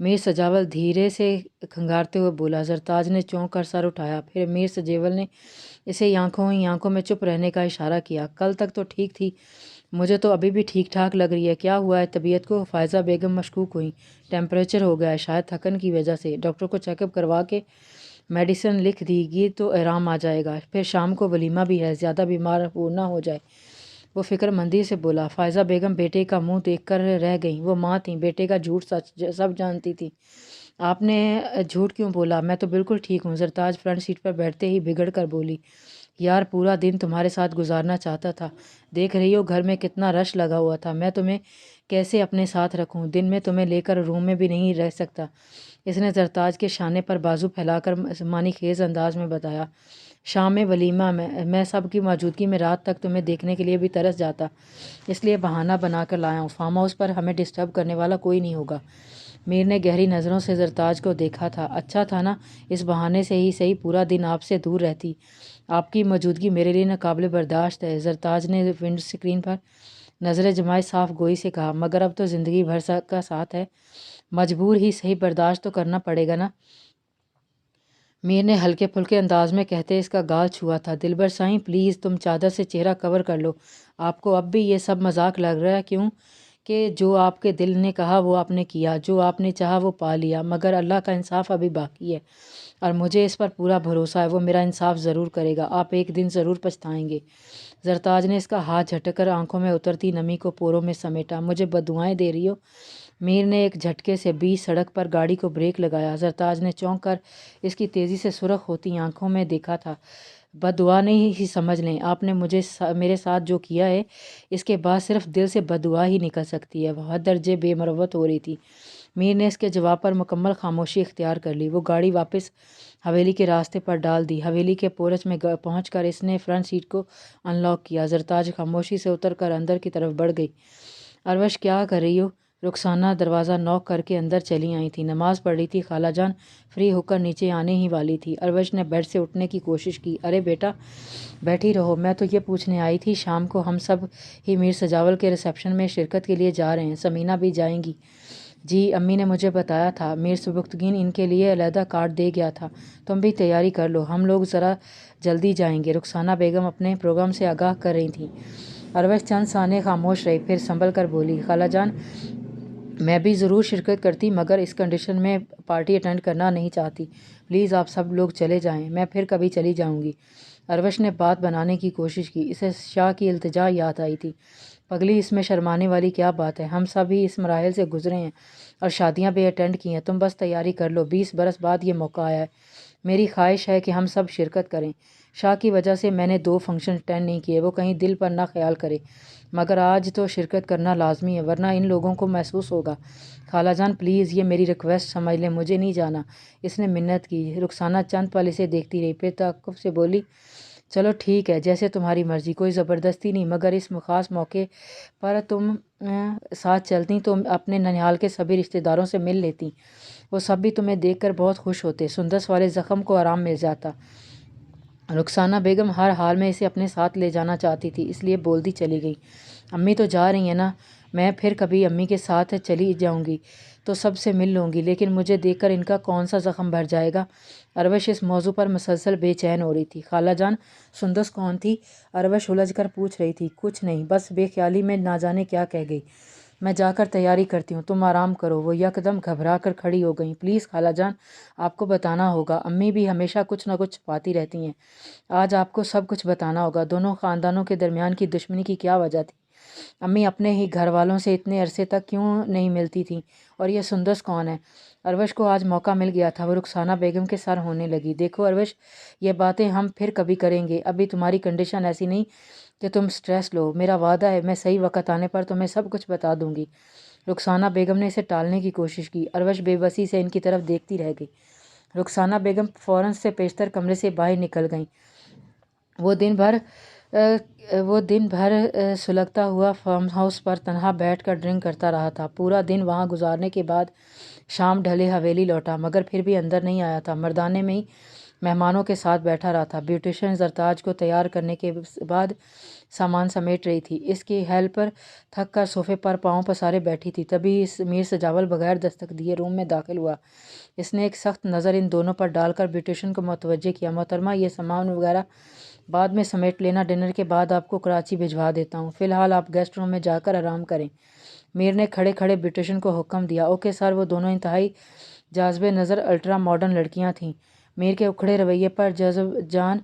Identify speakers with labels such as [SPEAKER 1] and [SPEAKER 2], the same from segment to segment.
[SPEAKER 1] میر سجاول دھیرے سے کھنگارتے ہوئے بولا۔ زرتاج نے چونک کر سر اٹھایا، پھر میر سجیول نے اسے آنکھوں میں چپ رہنے کا اشارہ کیا۔ کل تک تو ٹھیک تھی، مجھے تو ابھی بھی ٹھیک ٹھاک لگ رہی ہے، کیا ہوا ہے طبیعت کو؟ فائزہ بیگم مشکوک ہوئیں۔ ٹیمپریچر ہو گیا ہے، شاید تھکن کی وجہ سے، ڈاکٹر کو چیک اپ کروا کے میڈیسن لکھ دی گی تو آرام آ جائے گا، پھر شام کو ولیمہ بھی ہے، زیادہ بیمار نہ ہو جائے۔ وہ فکر مندی سے بولا۔ فائزہ بیگم بیٹے کا منہ دیکھ کر رہ گئیں، وہ ماں تھیں، بیٹے کا جھوٹ سچ سب جانتی تھیں۔ آپ نے جھوٹ کیوں بولا؟ میں تو بالکل ٹھیک ہوں۔ زرتاج فرنٹ سیٹ پر بیٹھتے ہی بگڑ کر بولی۔ یار پورا دن تمہارے ساتھ گزارنا چاہتا تھا، دیکھ رہی ہو گھر میں کتنا رش لگا ہوا تھا، میں تمہیں کیسے اپنے ساتھ رکھوں؟ دن میں تمہیں لے کر روم میں بھی نہیں رہ سکتا۔ اس نے زرتاج کے شانے پر بازو پھیلا کر معنی خیز انداز میں بتایا۔ شام میں ولیمہ میں سب کی موجودگی میں رات تک تمہیں دیکھنے کے لیے بھی ترس جاتا، اس لیے بہانہ بنا کر لایا ہوں۔ فارم ہاؤس پر ہمیں ڈسٹرب کرنے والا کوئی نہیں ہوگا۔ میر نے گہری نظروں سے زرتاج کو دیکھا تھا۔ اچھا تھا نا، اس بہانے سے ہی صحیح پورا دن آپ سے دور رہتی، آپ کی موجودگی میرے لیے ناقابل برداشت ہے۔ زرتاج نے ونڈو اسکرین پر نظریں جمائے صاف گوئی سے کہا، مگر اب تو زندگی بھر کا ساتھ ہے، مجبور ہی صحیح برداشت تو کرنا پڑے گا نا۔ میر نے ہلکے پھلکے انداز میں کہتے اس کا گال چھوا تھا۔ دلبر سائیں پلیز تم چادر سے چہرہ کور کر لو، آپ کو اب بھی یہ سب مذاق لگ رہا ہے کیوں؟ کہ جو آپ کے دل نے کہا وہ آپ نے کیا، جو آپ نے چاہا وہ پا لیا، مگر اللہ کا انصاف ابھی باقی ہے اور مجھے اس پر پورا بھروسہ ہے، وہ میرا انصاف ضرور کرے گا، آپ ایک دن ضرور پچھتائیں گے۔ زرتاج نے اس کا ہاتھ جھٹک کر آنکھوں میں اترتی نمی کو پوروں میں سمیٹا۔ مجھے بددعائیں دے رہی ہو؟ میر نے ایک جھٹکے سے بیچ سڑک پر گاڑی کو بریک لگایا۔ زرتاج نے چونک کر اس کی تیزی سے سرخ ہوتی آنکھوں میں دیکھا تھا۔ بددعا نہیں ہی سمجھ لیں، آپ نے میرے ساتھ جو کیا ہے اس کے بعد صرف دل سے بددعا ہی نکل سکتی ہے۔ وہ حد درجے بے مروت ہو رہی تھی۔ میر نے اس کے جواب پر مکمل خاموشی اختیار کر لی۔ وہ گاڑی واپس حویلی کے راستے پر ڈال دی۔ حویلی کے پورچ میں پہنچ کر اس نے فرنٹ سیٹ کو ان لاک کیا۔ زرتاج خاموشی سے اتر کر اندر کی طرف بڑھ گئی۔ اروش کیا کر رہی ہو؟ رخسانہ دروازہ نوک کر کے اندر چلی آئی تھی۔ نماز پڑھ رہی تھی خالہ جان، فری ہو کر نیچے آنے ہی والی تھی۔ اروش نے بیڈ سے اٹھنے کی کوشش کی۔ ارے بیٹا بیٹھی رہو، میں تو یہ پوچھنے آئی تھی شام کو ہم سب ہی میر سجاول کے ریسیپشن میں شرکت کے لیے جا رہے ہیں، سمینہ بھی جائیں گی؟ جی امی نے مجھے بتایا تھا، میر سبکتگین ان کے لیے علیحدہ کارڈ دے گیا تھا، تم بھی تیاری کر لو، ہم لوگ ذرا جلدی جائیں گے، رخسانہ بیگم اپنے پروگرام سے آگاہ کر رہی تھیں۔ اروش چند ثانیے خاموش رہی، پھر سنبھل کر بولی، خالہ جان میں بھی ضرور شرکت کرتی مگر اس کنڈیشن میں پارٹی اٹینڈ کرنا نہیں چاہتی، پلیز آپ سب لوگ چلے جائیں، میں پھر کبھی چلی جاؤں گی۔ اروش نے بات بنانے کی کوشش کی، اسے شاہ کی التجا یاد آئی تھی۔ پگلی اس میں شرمانے والی کیا بات ہے، ہم سب ہی اس مراحل سے گزرے ہیں اور شادیاں بھی اٹینڈ کی ہیں، تم بس تیاری کر لو، 20 برس بعد یہ موقع آیا ہے، میری خواہش ہے کہ ہم سب شرکت کریں۔ شاہ کی وجہ سے میں نے 2 فنکشن اٹینڈ نہیں کیے، وہ کہیں دل پر نہ خیال کرے، مگر آج تو شرکت کرنا لازمی ہے ورنہ ان لوگوں کو محسوس ہوگا۔ خالہ جان پلیز یہ میری ریکویسٹ سمجھ لیں، مجھے نہیں جانا، اس نے منت کی۔ رخسانہ چند پل اسے دیکھتی رہی، پھر تعجب سے بولی، چلو ٹھیک ہے جیسے تمہاری مرضی، کوئی زبردستی نہیں، مگر اس خاص موقع پر تم ساتھ چلتی تو اپنے ننیہال کے سبھی رشتہ داروں سے مل لیتی، وہ سب بھی تمہیں دیکھ کر بہت خوش ہوتے، سندس والے زخم کو آرام مل جاتا۔ رخسانہ بیگم ہر حال میں اسے اپنے ساتھ لے جانا چاہتی تھی، اس لیے بولتی چلی گئی، امی تو جا رہی ہیں نا، میں پھر کبھی امی کے ساتھ چلی جاؤں گی تو سب سے مل لوں گی، لیکن مجھے دیکھ کر ان کا کون سا زخم بھر جائے گا؟ اروش اس موضوع پر مسلسل بے چین ہو رہی تھی۔ خالہ جان سندس کون تھی؟ اروش الجھ کر پوچھ رہی تھی۔ کچھ نہیں، بس بے خیالی میں نہ جانے کیا کہہ گئی، میں جا کر تیاری کرتی ہوں، تم آرام کرو۔ وہ یکدم گھبرا کر کھڑی ہو گئیں۔ پلیز خالہ جان آپ کو بتانا ہوگا، امی بھی ہمیشہ کچھ نہ کچھ چھپاتی رہتی ہیں، آج آپ کو سب کچھ بتانا ہوگا، دونوں خاندانوں کے درمیان کی دشمنی کی کیا وجہ تھی؟ امی اپنے ہی گھر والوں سے اتنے عرصے تک کیوں نہیں ملتی تھیں؟ اور یہ سندس کون ہے؟ اروش کو آج موقع مل گیا تھا، وہ رخسانہ بیگم کے سر ہونے لگی۔ دیکھو اروش، یہ باتیں ہم پھر کبھی کریں گے، ابھی تمہاری کنڈیشن ایسی نہیں کہ تم سٹریس لو، میرا وعدہ ہے میں صحیح وقت آنے پر تمہیں سب کچھ بتا دوں گی۔ رخسانہ بیگم نے اسے ٹالنے کی کوشش کی۔ اروش بے بسی سے ان کی طرف دیکھتی رہ گئی۔ رخسانہ بیگم فوراً سے پیشتر کمرے سے باہر نکل گئیں۔ وہ دن بھر سلگتا ہوا فارم ہاؤس پر تنہا بیٹھ کر ڈرنک کرتا رہا تھا۔ پورا دن وہاں گزارنے کے بعد شام ڈھلے حویلی لوٹا، مگر پھر بھی اندر نہیں آیا تھا۔ مردانے میں ہی مہمانوں کے ساتھ بیٹھا رہا تھا۔ بیوٹیشین زرتاج کو تیار کرنے کے بعد سامان سمیٹ رہی تھی۔ اس کی ہیلپر تھک کر صوفے پر پاؤں پسارے بیٹھی تھی۔ تبھی میر سجاول بغیر دستک دیے روم میں داخل ہوا۔ اس نے ایک سخت نظر ان دونوں پر ڈال کر بیوٹیشین کو متوجہ کیا۔ محترمہ، یہ سامان وغیرہ بعد میں سمیٹ لینا، ڈنر کے بعد آپ کو کراچی بھجوا دیتا ہوں۔ فی الحال آپ گیسٹ روم میں جا کر آرام کریں۔ میر نے کھڑے کھڑے بیوٹیشین کو حکم دیا۔ Okay sir. وہ دونوں انتہائی جاذب نظر الٹرا ماڈرن لڑکیاں تھیں۔ میر کے اکھڑے رویے پر جذب جان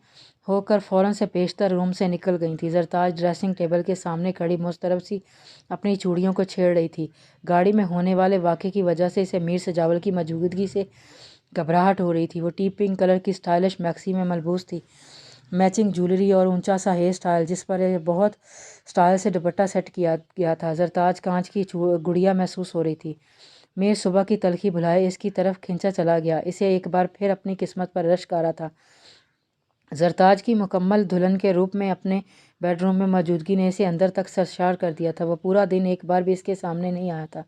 [SPEAKER 1] ہو کر فوراً سے پیشتر روم سے نکل گئی تھیں۔ زرتاج ڈریسنگ ٹیبل کے سامنے کھڑی مضطرب سی اپنی چوڑیوں کو چھیڑ رہی تھی۔ گاڑی میں ہونے والے واقعے کی وجہ سے اسے میر سجاول کی موجودگی سے گھبراہٹ ہو رہی تھی۔ وہ ٹیپ پنک کلر کی اسٹائلش میکسی میں ملبوس تھی۔ میچنگ جویلری اور اونچا سا ہیئر اسٹائل، جس پر بہت اسٹائل سے دوپٹہ سیٹ کیا گیا تھا۔ زرتاج کانچ کی گڑیا محسوس ہو رہی تھی۔ میر صبح کی تلخی بھلائے اس کی طرف کھنچا چلا گیا۔ اسے ایک بار پھر اپنی قسمت پر رشک آ رہا تھا۔ زرتاج کی مکمل دلہن کے روپ میں اپنے بیڈ روم میں موجودگی نے اسے اندر تک سرشار کر دیا تھا۔ وہ پورا دن ایک بار بھی اس کے سامنے نہیں آیا تھا۔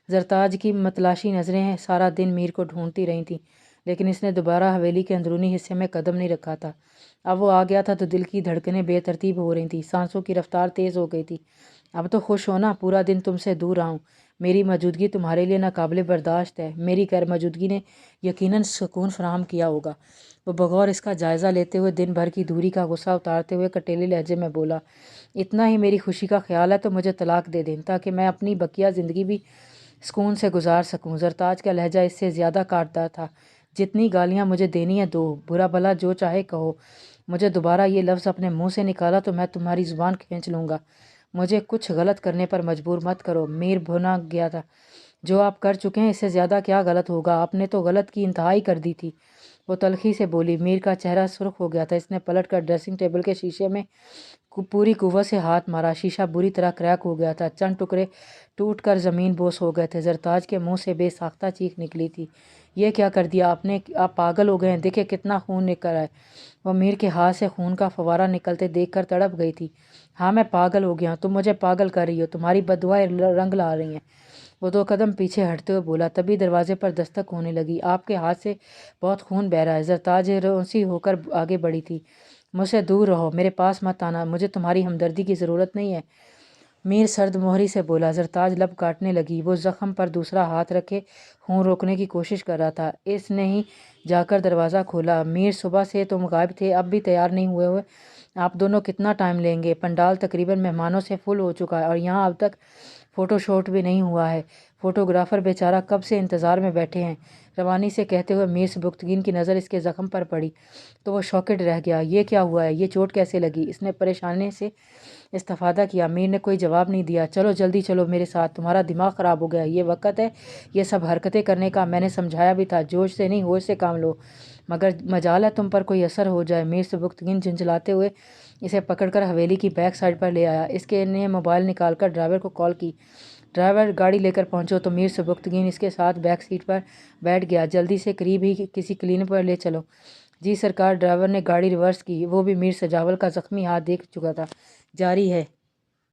[SPEAKER 1] زرتاج کی متلاشی نظریں سارا دن میر کو ڈھونڈتی رہی تھیں، لیکن اس نے دوبارہ حویلی کے اندرونی حصے میں قدم نہیں رکھا تھا۔ اب وہ آ گیا تھا تو دل کی دھڑکنیں بے ترتیب ہو رہی تھیں، سانسوں کی رفتار تیز ہو گئی تھی۔ اب تو خوش ہونا، پورا دن تم سے دور رہا ہوں۔ میری موجودگی تمہارے لیے ناقابل برداشت ہے۔ میری غیر موجودگی نے یقیناً سکون فراہم کیا ہوگا۔ وہ بغور اس کا جائزہ لیتے ہوئے دن بھر کی دوری کا غصہ اتارتے ہوئے کٹیلے لہجے میں بولا، اتنا ہی میری خوشی کا خیال ہے تو مجھے طلاق دے دیں، تاکہ میں اپنی بقیہ زندگی بھی سکون سے گزار سکوں۔ زرتاج کا لہجہ اس سے زیادہ کاٹتا تھا۔ جتنی گالیاں مجھے دینی ہیں دو، برا بھلا جو چاہے کہو۔ مجھے دوبارہ یہ لفظ اپنے منہ سے نکالا تو میں تمہاری زبان کھینچ لوں گا۔ مجھے کچھ غلط کرنے پر مجبور مت کرو۔ میر بھونا گیا تھا۔ جو آپ کر چکے ہیں اس سے زیادہ کیا غلط ہوگا؟ آپ نے تو غلط کی انتہائی کر دی تھی، وہ تلخی سے بولی۔ میر کا چہرہ سرخ ہو گیا تھا۔ اس نے پلٹ کر ڈریسنگ ٹیبل کے شیشے میں پوری قوت سے ہاتھ مارا۔ شیشہ بری طرح کریک ہو گیا تھا۔ چند ٹکڑے ٹوٹ کر زمین بوس ہو گئے تھے۔ زرتاج کے منہ سے بے ساختہ چیخ نکلی تھی، یہ کیا کر دیا آپ نے؟ آپ پاگل ہو گئے ہیں؟ دیکھیں کتنا خون نکل رہا ہے۔ وہ میر کے ہاتھ سے خون کا فوارہ نکلتے دیکھ کر تڑپ گئی تھی۔ ہاں میں پاگل ہو گیا ہوں، تم مجھے پاگل کر رہی ہو، تمہاری بددعائیں رنگ لا رہی ہیں۔ وہ 2 قدم پیچھے ہٹتے ہوئے بولا۔ تبھی دروازے پر دستک ہونے لگی۔ آپ کے ہاتھ سے بہت خون بہہ رہا ہے۔ زرتاج رونسی ہو کر آگے بڑھی تھی۔ مجھ سے دور رہو، میرے پاس مت آنا، مجھے تمہاری ہمدردی کی ضرورت نہیں ہے، میر سرد مہری سے بولا۔ زرتاج لب کاٹنے لگی۔ وہ زخم پر دوسرا ہاتھ رکھے خون روکنے کی کوشش کر رہا تھا۔ اس نے ہی جا کر دروازہ کھولا۔ میر صبح سے تم غائب تھے، اب بھی تیار نہیں ہوئے آپ دونوں کتنا ٹائم لیں گے؟ پنڈال تقریباً مہمانوں سے فل ہو چکا ہے اور یہاں اب تک فوٹو شوٹ بھی نہیں ہوا ہے۔ فوٹوگرافر بیچارہ کب سے انتظار میں بیٹھے ہیں۔ روانی سے کہتے ہوئے میر سبکتگین کی نظر اس کے زخم پر پڑی تو وہ شاکڈ رہ گیا۔ یہ کیا ہوا ہے؟ یہ چوٹ کیسے لگی؟ اس نے پریشانی سے استفادہ کیا۔ میر نے کوئی جواب نہیں دیا۔ چلو جلدی چلو میرے ساتھ، تمہارا دماغ خراب ہو گیا ہے، یہ وقت ہے یہ سب حرکتیں کرنے کا۔ میں نے سمجھایا بھی تھا، جوش سے نہیں ہوش سے کام لو، مگر مجال ہے تم پر کوئی اثر ہو جائے۔ میر سبکتگین جھنجھلاتے ہوئے اسے پکڑ کر حویلی کی بیک سائڈ پر لے آیا۔ اس کے نے موبائل نکال کر ڈرائیور کو کال کی۔ ڈرائیور گاڑی لے کر پہنچو تو میر سبکتگین اس کے ساتھ بیک سیٹ پر بیٹھ گیا۔ جلدی سے قریب ہی کسی کلینک پر لے چلو۔ جی سرکار۔ ڈرائیور نے گاڑی ریورس کی۔ وہ بھی میر سجاول کا زخمی ہاتھ دیکھ چکا تھا۔ جاری ہے۔